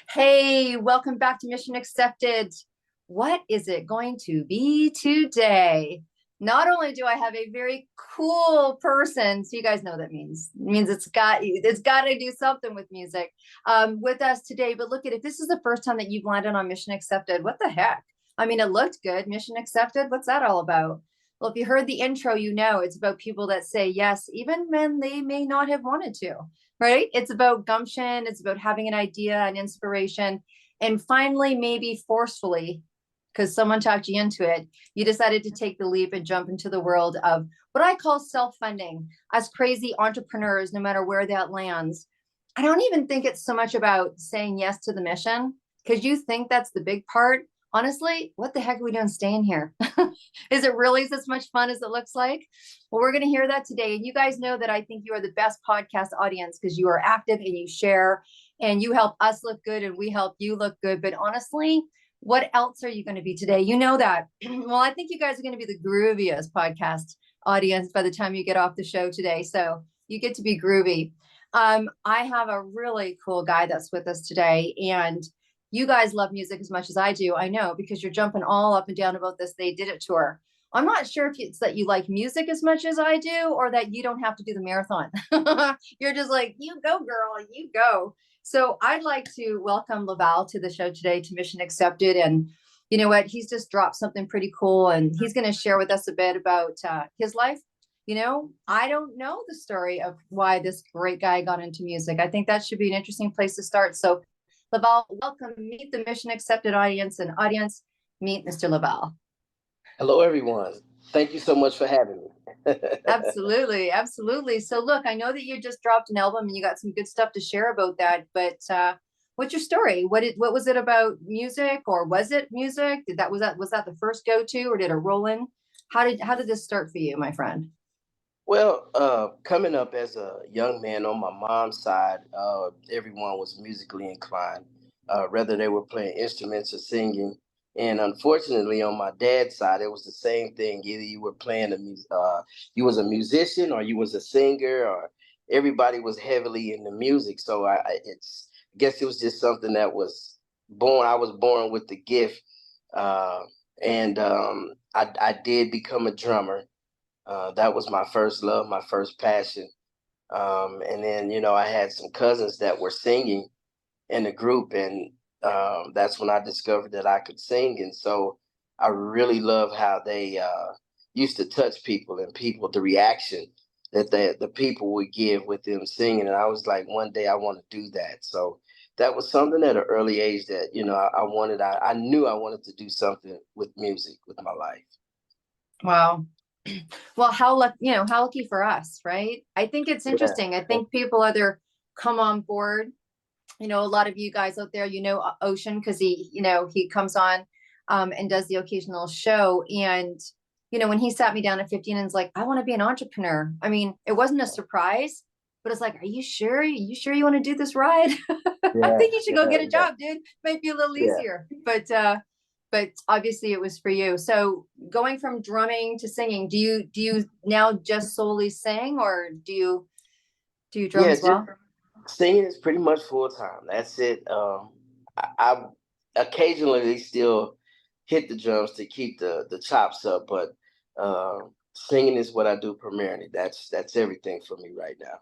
Hey, welcome back to Mission Accepted. What is it going to be today? Not only do I have a very cool person, so you guys know what that means. It means it's got to do something with music with us today. But look at if this is the first time that you've landed on Mission Accepted, what the heck? I mean, it looked good. Mission Accepted. What's that all about? Well, if you heard the intro, you know it's about people that say yes, even when they may not have wanted to, right? It's about gumption. It's about having an idea, an inspiration, and finally, maybe forcefully, because someone talked you into it, you decided to take the leap and jump into the world of what I call self-funding. As crazy entrepreneurs, no matter where that lands, I don't even think it's so much about saying yes to the mission, because you think that's the big part. Honestly, what the heck are we doing staying here? Is it really as much fun as it looks like? Well, we're going to hear that today. And you guys know that I think you are the best podcast audience because you are active and you share and you help us look good and we help you look good. But honestly, what else are you going to be today? You know that. Well, I think you guys are going to be the grooviest podcast audience by the time you get off the show today. So you get to be groovy. I have a really cool guy that's with us today, and you guys love music as much as I do. I know because you're jumping all up and down about this They Did It tour. I'm not sure if it's that you like music as much as I do or that you don't have to do the marathon. You're just like, you go, girl, you go. So I'd like to welcome Levelle to the show today to Mission Accepted. And you know what? He's just dropped something pretty cool and he's going to share with us a bit about his life. I don't know the story of why this great guy got into music. I think that should be an interesting place to start. So Levelle, welcome. Meet the Mission Accepted audience and audience. Meet Mr. Levelle. Hello, everyone. Thank you so much for having me. Absolutely, absolutely. So look, I know that you just dropped an album and you got some good stuff to share about that, but what's your story? What was it about music, or was it music? Was that the first go-to, or did it roll in? How did this start for you, my friend? Well, coming up as a young man on my mom's side, everyone was musically inclined, whether they were playing instruments or singing. And unfortunately, on my dad's side, it was the same thing. Either you were you was a musician, or you was a singer, or everybody was heavily into music. So I guess it was just something that was born. I was born with the gift, uh, and I did become a drummer. That was my first love, my first passion. And then, I had some cousins that were singing in the group, and that's when I discovered that I could sing. And so I really love how they used to touch people and the reaction that the people would give with them singing. And I was like, one day I want to do that. So that was something at an early age that, I knew I wanted to do something with music with my life. Wow. Well, how lucky for us, right? I think it's Yeah. interesting. I think people either come on board. A lot of you guys out there, Ocean, because he comes on and does the occasional show. And, when he sat me down at 15 and was like, I want to be an entrepreneur. I mean, it wasn't a surprise, but it's like, are you sure? You want to do this ride? I Yeah, think you should go yeah, get a job, dude. Might be a little yeah. easier. But obviously it was for you. So going from drumming to singing, do you now just solely sing, or do you drum Yeah, as just well? singing is pretty much full time. That's it. I occasionally still hit the drums to keep the chops up, but uh, singing is what I do primarily. That's everything for me right now.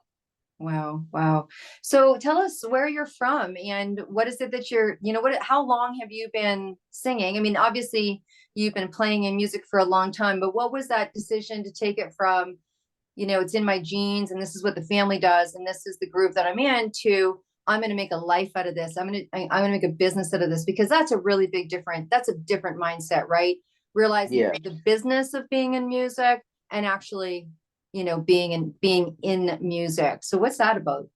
Wow, wow. So tell us where you're from and what is it that how long have you been singing? I mean, obviously you've been playing in music for a long time, but what was that decision to take it from, it's in my genes and this is what the family does and this is the group that I'm in, to I'm going to make a life out of this. I'm going to make a business out of this, because that's a different mindset, right? Realizing Yeah. the business of being in music and actually being in music. So what's that about?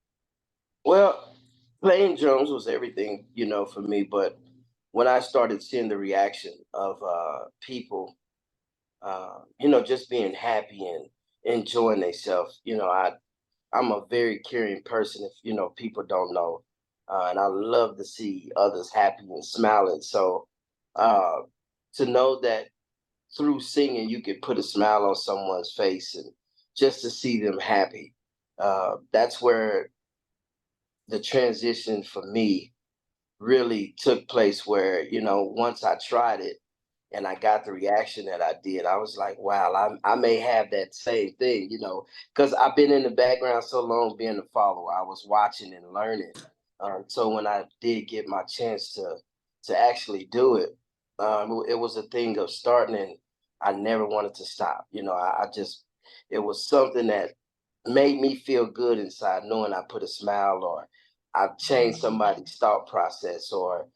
Well, playing drums was everything, for me. But when I started seeing the reaction of people, just being happy and enjoying themselves, I'm a very caring person, if people don't know, and I love to see others happy and smiling. So uh, to know that through singing you can put a smile on someone's face, and just to see them happy, that's where the transition for me really took place where, once I tried it and I got the reaction that I did, I was like, wow, I may have that same thing, because I've been in the background so long being a follower. I was watching and learning. So when I did get my chance to actually do it, it was a thing of starting, and I never wanted to stop. I just, it was something that made me feel good inside, knowing I put a smile, or I've changed somebody's thought process, or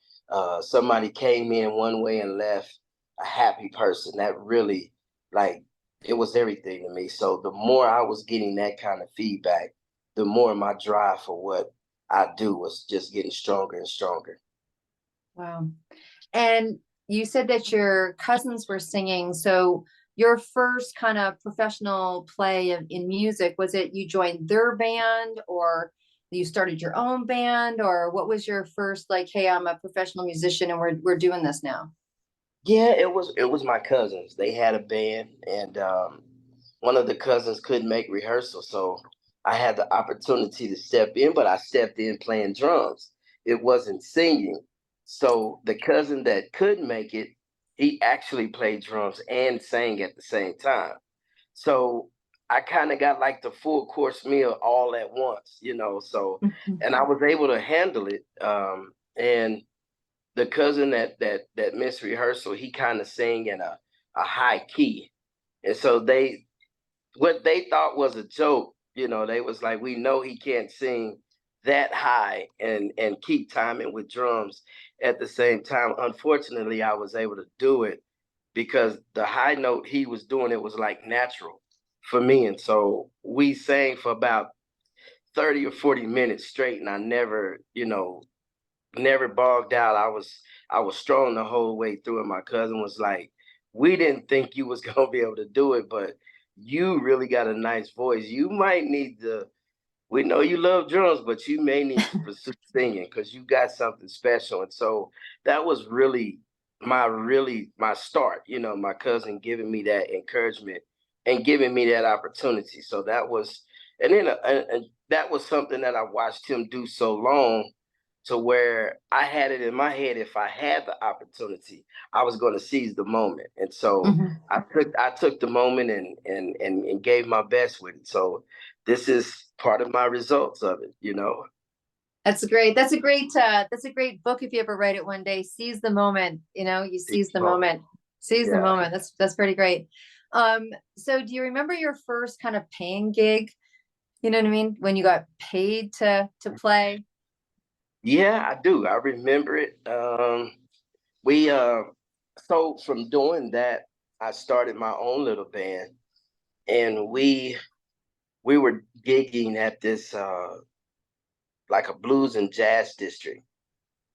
somebody came in one way and left a happy person. That really, like, it was everything to me. So the more I was getting that kind of feedback, the more my drive for what I do was just getting stronger and stronger. Wow. And you said that your cousins were singing. So your first kind of professional play in music, was it you joined their band, or you started your own band, or what was your first, like, hey, I'm a professional musician and we're doing this now? Yeah, it was my cousins. They had a band, and one of the cousins couldn't make rehearsal, so I had the opportunity to step in, but I stepped in playing drums. It wasn't singing. So the cousin that couldn't make it, he actually played drums and sang at the same time. So I kind of got like the full course meal all at once. So, Mhm. and I was able to handle it. And the cousin that missed rehearsal, he kind of sang in a high key, and so they, what they thought was a joke, they was like, we know he can't sing that high and keep timing with drums at the same time. Unfortunately, I was able to do it because the high note he was doing, it was like natural for me, and so we sang for about 30 or 40 minutes straight, and I never bogged out. I was strong the whole way through, and my cousin was like, "We didn't think you was gonna be able to do it, but you really got a nice voice. You might need to. We know you love drums, but you may need to pursue singing because you got something special." And so that was really my start. My cousin giving me that encouragement and giving me that opportunity. So that was, and then and that was something that I watched him do so long, to where I had it in my head, if I had the opportunity, I was going to seize the moment. And so Mhm. I took the moment and gave my best with it. So this is part of my results of it. That's great. That's a great book if you ever write it one day. Seize the moment, you Seize seize the the moment. moment. Seize the Yeah. moment. That's pretty great. So do you remember your first kind of paying gig? You know what I mean? When you got paid to play? Yeah, I do. I remember it. We so from doing that, I started my own little band, and we were gigging at this like a blues and jazz district.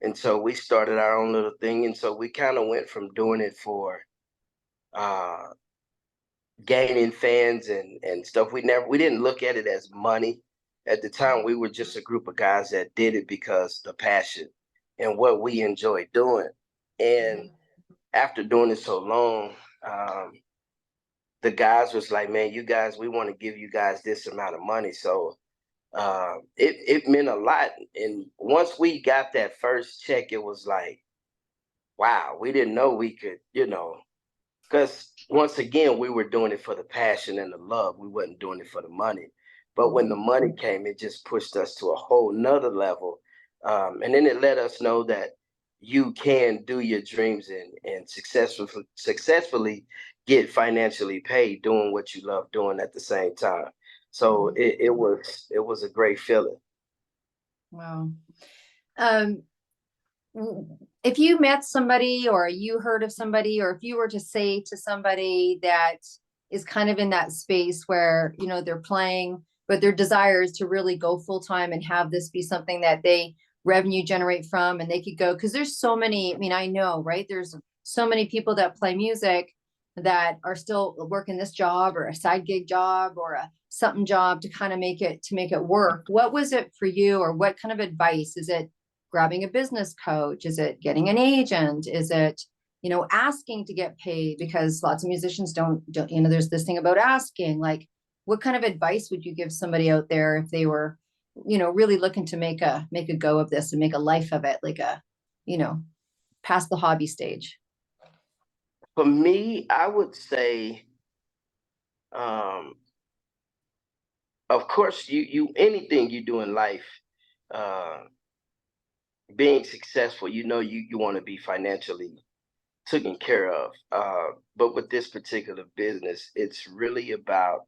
And so we started our own little thing. And so we kind of went from doing it for uh, gaining fans and stuff. We didn't look at it as money. At the time, we were just a group of guys that did it because the passion and what we enjoyed doing. And after doing it so long, um, the guys was like, man, you guys, we want to give you guys this amount of money. So it meant a lot. And once we got that first check, it was like, wow, we didn't know we could. Because once again, we were doing it for the passion and the love. We wasn't doing it for the money. But when the money came, it just pushed us to a whole nother level. And then it let us know that you can do your dreams and successfully get financially paid doing what you love doing at the same time. So it was a great feeling. Wow. Um, if you met somebody or you heard of somebody, or if you were to say to somebody that is kind of in that space where, they're playing, but their desire is to really go full time and have this be something that they revenue generate from, and they could go, because there's so many, I mean, I know, right? There's so many people that play music that are still working this job or a side gig job or a something job to kind of make it work. What was it for you, or what kind of advice? Is it grabbing a business coach? Is it getting an agent? Is it, asking to get paid? Because lots of musicians don't, there's this thing about asking. Like, what kind of advice would you give somebody out there if they were, really looking to make a go of this and make a life of it, like a past the hobby stage? For me, I would say, um, of course, you anything you do in life, uh, being successful, you want to be financially taken care of. But with this particular business, it's really about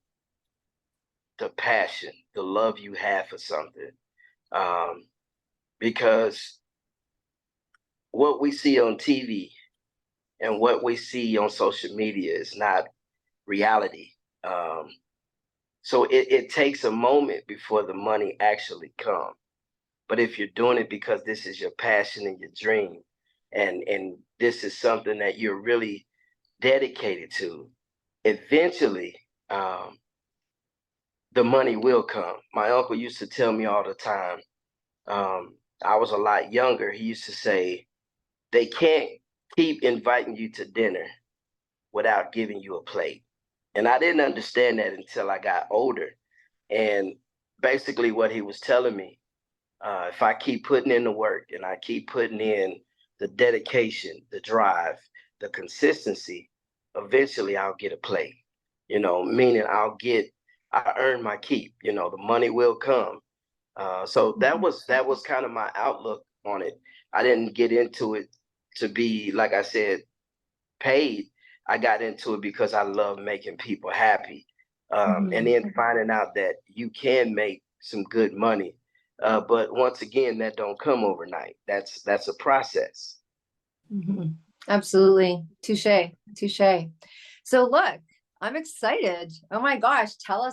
the passion, the love you have for something. Um, because what we see on TV and what we see on social media is not reality. Um, so it takes a moment before the money actually comes. But if you're doing it because this is your passion and your dream, and this is something that you're really dedicated to, eventually the money will come. My uncle used to tell me all the time. I was a lot younger. He used to say, they can't keep inviting you to dinner without giving you a plate. And I didn't understand that until I got older. And basically, what he was telling me, if I keep putting in the work and I keep putting in the dedication, the drive, the consistency, eventually I'll get a plate. Meaning I earn my keep. The money will come. So that was kind of my outlook on it. I didn't get into it to be, like I said, paid. I got into it because I love making people happy. And then finding out that you can make some good money. But once again, that don't come overnight. That's a process. Absolutely. Touche. Touche. So look, I'm excited. Oh my gosh. I'll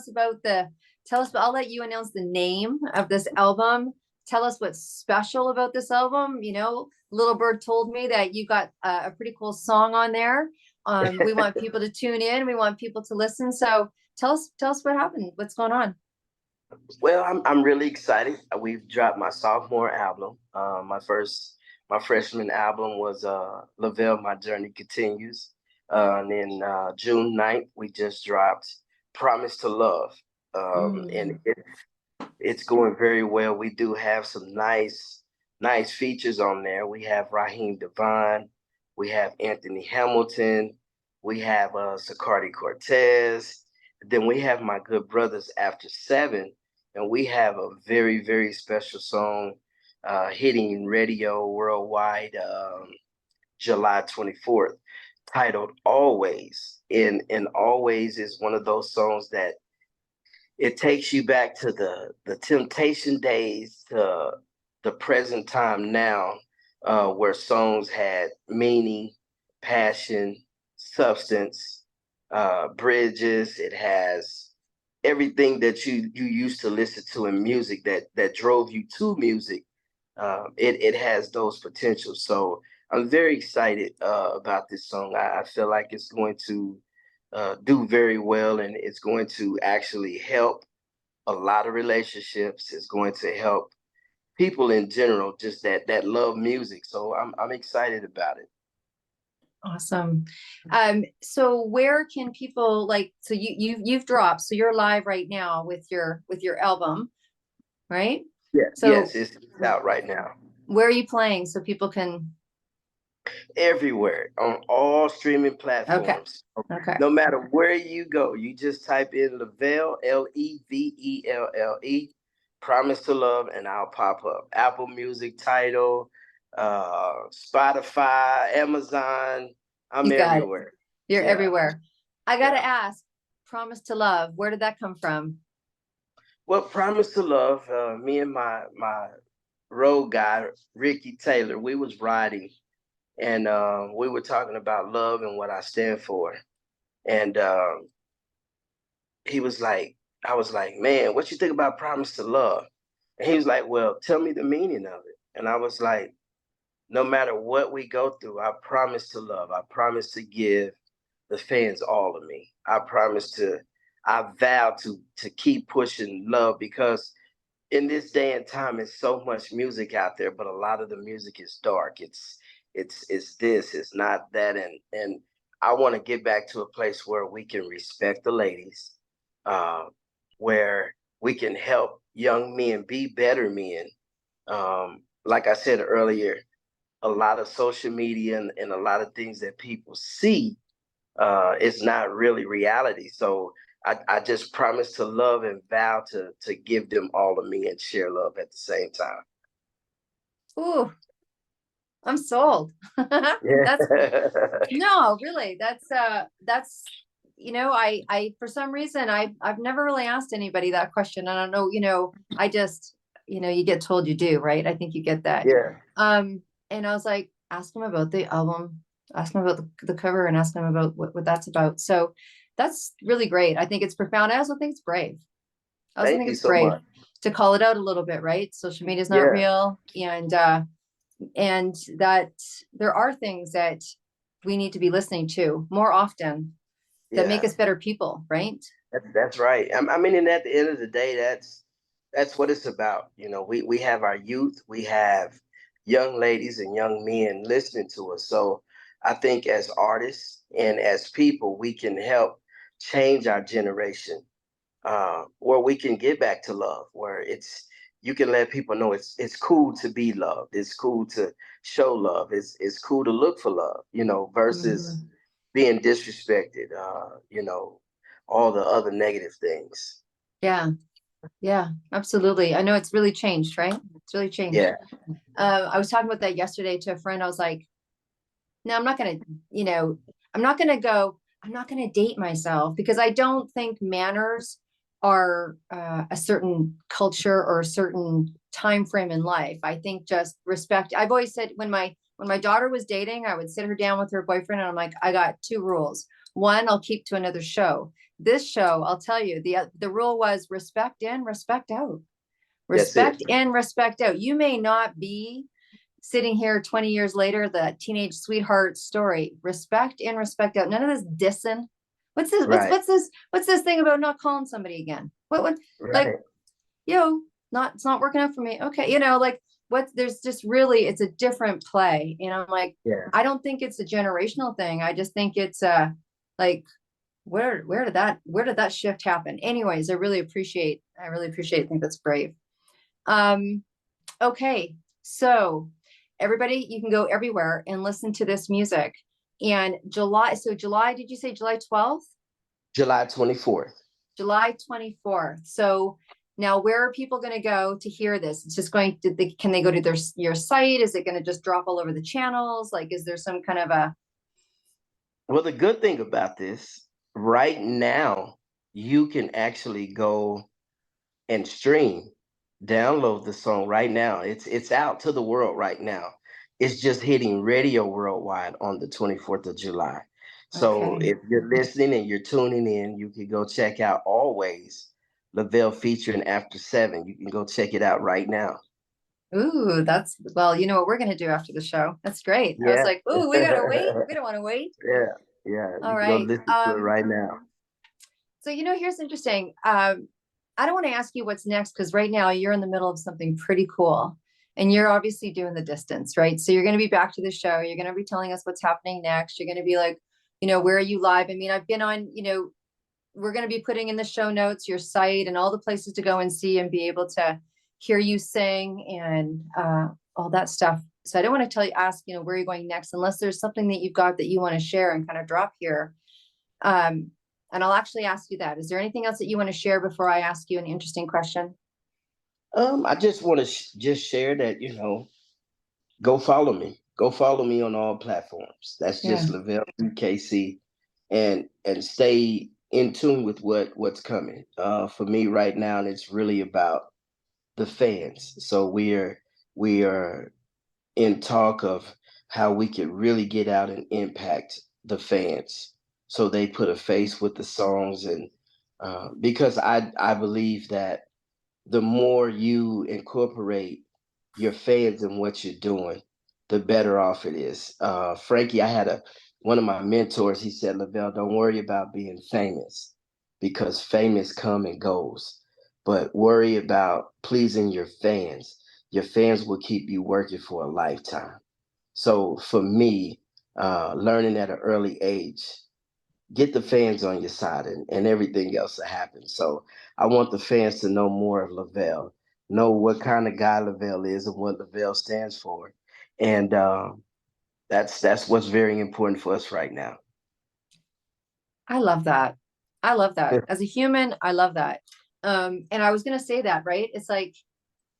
let you announce the name of this album. Tell us what's special about this album. Little Bird told me that you got a pretty cool song on there. We want people to tune in. We want people to listen. So tell us what happened. What's going on? Well, I'm really excited. We've dropped my sophomore album. My freshman album was Levelle, My Journey Continues. And then June 9th, we just dropped Promise to Love. And it's going very well. We do have some nice features on there. We have Raheem Devon, we have Anthony Hamilton, we have Sicardi Cortez, then we have my good brothers After Seven, and we have a very, very special song hitting radio worldwide July 24th, titled Always. And Always is one of those songs that it takes you back to the Temptation days, to the present time now, where songs had meaning, passion, substance, bridges. It has everything that you used to listen to in music that drove you to music. It has those potentials. So I'm very excited about this song. I feel like it's going to do very well, and it's going to actually help a lot of relationships. It's going to help people in general, just that love music. So I'm excited about it. Awesome. So where can people so you've dropped, so you're live right now with your album, right? Yeah, So yes, it's out right now. Where are you playing so people can? Everywhere on all streaming platforms. Okay. No matter where you go, you just type in Levelle, Levelle, Promise to Love, and I'll pop up. Apple Music, Tidal, Spotify, Amazon. I'm everywhere. You're everywhere. I gotta ask, Promise to Love, where did that come from? Well, Promise to Love, me and my road guy, Ricky Taylor, we was riding, and we were talking about love and what I stand for. And he was like, I was like, man, what you think about Promise to Love? And he was like, well, tell me the meaning of it. And I was like, no matter what we go through, I promise to love. I promise to give the fans all of me. I vow to keep pushing love, because in this day and time, it's so much music out there, but a lot of the music is dark. It's this, it's not that, and I want to get back to a place where we can respect the ladies, uh, where we can help young men be better men. Like I said earlier, a lot of social media and a lot of things that people see is not really reality. So I just promise to love and vow to give them all of me and share love at the same time. Ooh, I'm sold. That's Yeah. no, really. That's I for some reason I've never really asked anybody that question. I don't know, I just, you get told you do, right? I think you get that. Yeah. And I was like, ask them about the album, ask them about the cover, and ask them about what that's about. So that's really great. I think it's profound. I also think it's brave. I also Thank think you it's so brave much. to call it out a little bit, right? Social media is not Yeah. real, and that there are things that we need to be listening to more often that make Yeah. us better people, right? That's right. I mean, and at the end of the day, that's what it's about. We have our youth, we have young ladies and young men listening to us. So I think as artists and as people, we can help change our generation, where we can get back to love, where you can let people know it's cool to be loved, it's cool to show love, it's cool to look for love, versus Mhm. being disrespected, all the other negative things. Yeah, yeah, absolutely. I know it's really changed, right? It's really changed. Yeah, I was talking about that yesterday to a friend. I was like, no, I'm not gonna, you know, I'm not gonna go, I'm not gonna date myself because I don't think manners are a certain culture or a certain time frame in life. I think just respect. I've always said when my daughter was dating, I would sit her down with her boyfriend and I'm like, I got two rules. One, I'll keep to another show. This show, I'll tell you, the rule was respect in, respect out. that's it. Respect in, respect out. You may not be sitting here 20 years later, the teenage sweetheart story. Respect in, respect out. None of this dissing. What's this? What's Right, what's this? What's this thing about not calling somebody again? What like, right. not it's not working out for me. Okay, like there's just really it's a different play. And I'm like, Yeah. I don't think it's a generational thing. I just think it's like where did that shift happen? Anyways, I really appreciate I think that's brave. Um, okay, so everybody, you can go everywhere and listen to this music. And July, did you say July 12th? July 24th. July 24th. So now where are people going to go to hear this? It's just going to, can they go to your site? Is it going to just drop all over the channels? Like, is there some kind of a, Well, the good thing about this, right now, you can actually go and stream, download the song right now. It's out to the world right now. It's just hitting radio worldwide on the 24th of July. So okay. if you're listening and you're tuning in, you can go check out Always Levelle featuring After Seven. You can go check it out right now. Ooh, well, you know what we're going to do after the show. That's great. I was Yeah. like, ooh, we got to wait. We don't want to wait. Yeah. Yeah. All You can go right. listen to it right now. So, here's interesting. I don't want to ask you what's next because right now you're in the middle of something pretty cool and you're obviously doing the distance, right? So you're going to be back to the show. You're going to be telling us what's happening next. You're going to be like, where are you live? I mean, I've been on, we're going to be putting in the show notes, your site and all the places to go and see and be able to hear you sing and all that stuff. So I don't want to ask, where you're going next, unless there's something that you've got that you want to share and kind of drop here. Um, and I'll actually ask you that. Is there anything else that you want to share before I ask you an interesting question? I just want to just share that, go follow me. Go follow me on all platforms. That's Yeah. just Levellebkc, and stay in tune with what's coming. For me right now, it's really about the fans. So we are in talk of how we could really get out and impact the fans, so they put a face with the songs, and because I believe that the more you incorporate your fans in what you're doing, the better off it is. Frankie, I had one of my mentors. He said, "Levelle, don't worry about being famous, because famous come and goes, but worry about pleasing your fans. Your fans will keep you working for a lifetime." So for me, learning at an early age, get the fans on your side, and everything else will happen. So I want the fans to know more of Levelle, know what kind of guy Levelle is and what Levelle stands for. And that's what's very important for us right now. I love that. I love that. As a human, I love that. And I was going to say that, right? It's like,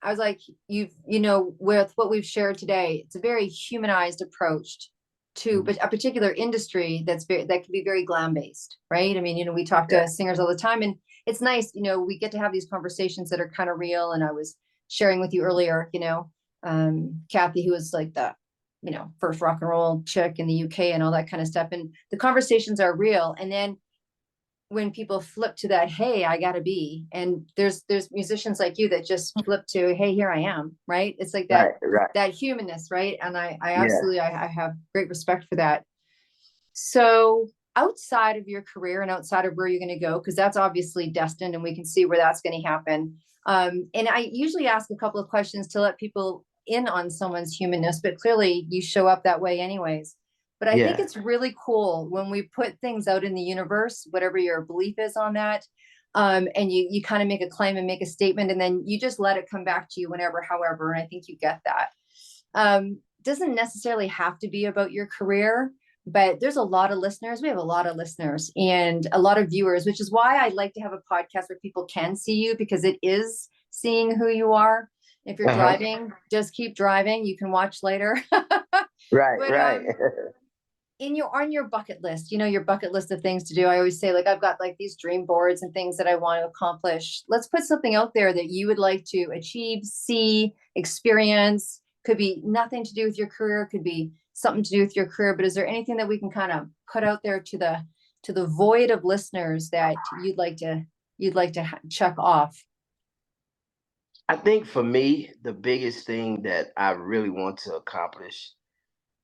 I was like, with what we've shared today, it's a very humanized approach to a particular industry that can be very glam based, right? I mean, we talk to singers all the time, and it's nice, we get to have these conversations that are kind of real. And I was sharing with you earlier, Kathy, who was like the, first rock and roll chick in the UK and all that kind of stuff. And the conversations are real. And then when people flip to that, hey, I gotta be, and there's musicians like you that just flip to, hey, here I am, right? It's like that, that humanness, right? And I absolutely, I have great respect for that. So outside of your career and outside of where you're going to go, because that's obviously destined and we can see where that's going to happen. And I usually ask a couple of questions to let people in on someone's humanness, but clearly you show up that way anyways. But I think it's really cool when we put things out in the universe, whatever your belief is on that. And you kind of make a claim and make a statement, and then you just let it come back to you whenever, however, and I think you get that. Doesn't necessarily have to be about your career, but there's a lot of listeners. We have a lot of listeners and a lot of viewers, which is why I like to have a podcast where people can see you, because it is seeing who you are. If you're driving, just keep driving. You can watch later. Right. On your bucket list, your bucket list of things to do. I always say, like, I've got like these dream boards and things that I want to accomplish. Let's put something out there that you would like to achieve, see, experience. Could be nothing to do with your career, could be something to do with your career, but is there anything that we can kind of put out there to the void of listeners that you'd like to check off? I think for me, the biggest thing that I really want to accomplish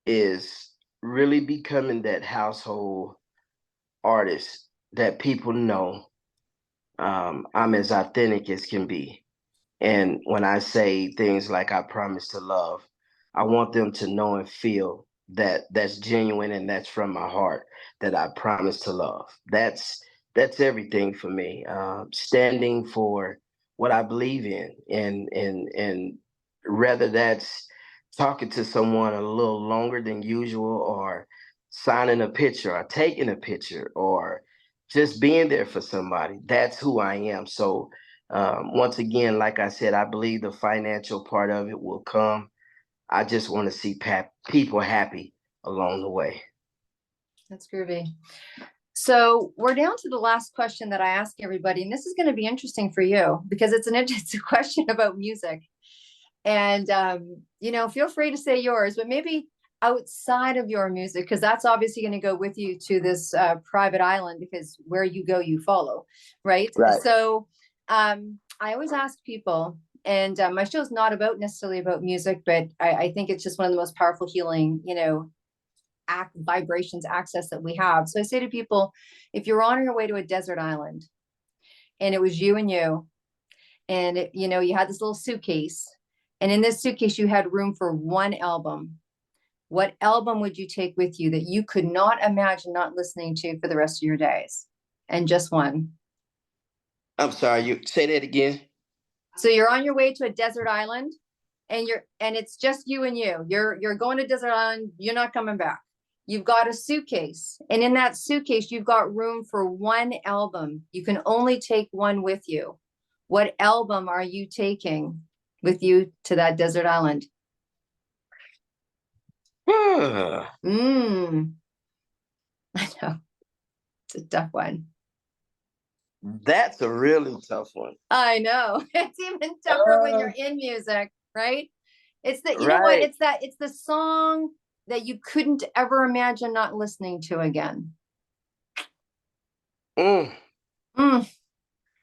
is really becoming that household artist that people know. I'm as authentic as can be. And when I say things like I promise to love, I want them to know and feel that that's genuine and that's from my heart, that I promise to love. That's everything for me. Standing for what I believe in, and whether that's talking to someone a little longer than usual, or signing a picture, or taking a picture, or just being there for somebody. That's who I am. So once again, like I said, I believe the financial part of it will come. I just want to see people happy along the way. That's groovy. So we're down to the last question that I ask everybody, and this is going to be interesting for you because it's a question about music. And feel free to say yours, but maybe outside of your music, because that's obviously going to go with you to this private island, because where you go, you follow, right? So I always ask people, and my show is not necessarily about music, but I think it's just one of the most powerful healing, vibrations, access that we have. So I say to people, if you're on your way to a desert island and it was you, and you had this little suitcase, and in this suitcase you had room for one album, what album would you take with you that you could not imagine not listening to for the rest of your days? And just one. I'm sorry, you say that again. So you're on your way to a desert island, and it's just you and you're going to desert island. You're not coming back. You've got a suitcase, and in that suitcase, you've got room for one album. You can only take one with you. What album are you taking with you to that desert island? I know. It's a tough one. That's a really tough one. I know. It's even tougher when you're in music, right? It's know what? It's the song that you couldn't ever imagine not listening to again.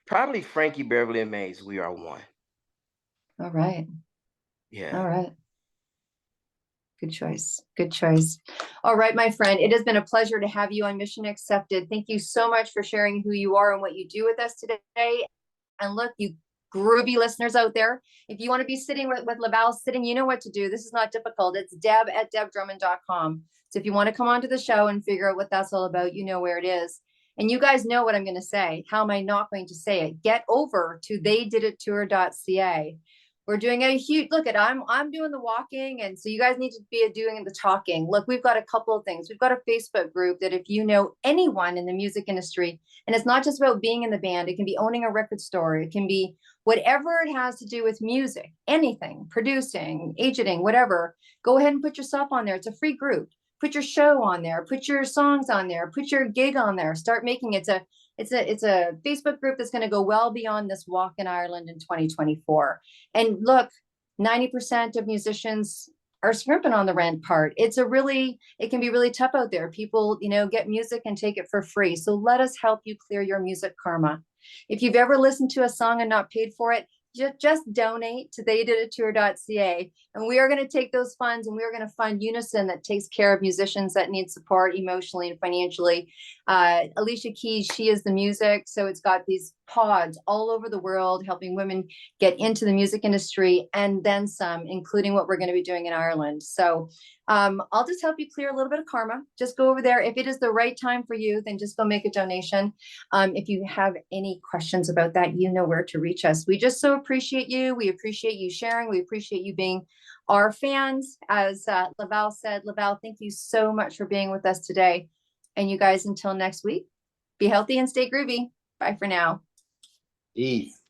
Probably Frankie Beverly and Mays, We Are One. All right. Yeah. All right. Good choice. Good choice. All right, my friend, it has been a pleasure to have you on Mission Accepted. Thank you so much for sharing who you are and what you do with us today. And look, you groovy listeners out there, if you want to be sitting with Levelle sitting, you know what to do. This is not difficult. It's deb@debdrummond.com. So if you want to come onto the show and figure out what that's all about, you know where it is. And you guys know what I'm going to say. How am I not going to say it? Get over to theydidittour.ca. We're doing a huge look at I'm doing the walking, and so you guys need to be doing the talking. Look, we've got a couple of things. We've got a Facebook group that if you know anyone in the music industry, and it's not just about being in the band, it can be owning a record store, it can be whatever it has to do with music, anything, producing, agenting, whatever. Go ahead and put yourself on there. It's a free group. Put your show on there, put your songs on there, put your gig on there, start making it. It's a Facebook group that's going to go well beyond this walk in Ireland in 2024. And look, 90% of musicians are scrimping on the rent part. It can be really tough out there. People, get music and take it for free. So let us help you clear your music karma. If you've ever listened to a song and not paid for it, just donate to theydiditour.ca, and we are going to take those funds and we are going to fund Unison, that takes care of musicians that need support emotionally and financially. Alicia Keys, she is the music, so it's got these pods all over the world helping women get into the music industry and then some, including what we're going to be doing in Ireland. So I'll just help you clear a little bit of karma. Just go over there. If it is the right time for you, then just go make a donation. If you have any questions about that, you know where to reach us. We just so appreciate you. We appreciate you sharing. We appreciate you being our fans. As Levelle said, Levelle, thank you so much for being with us today. And you guys, until next week, be healthy and stay groovy. Bye for now. Peace.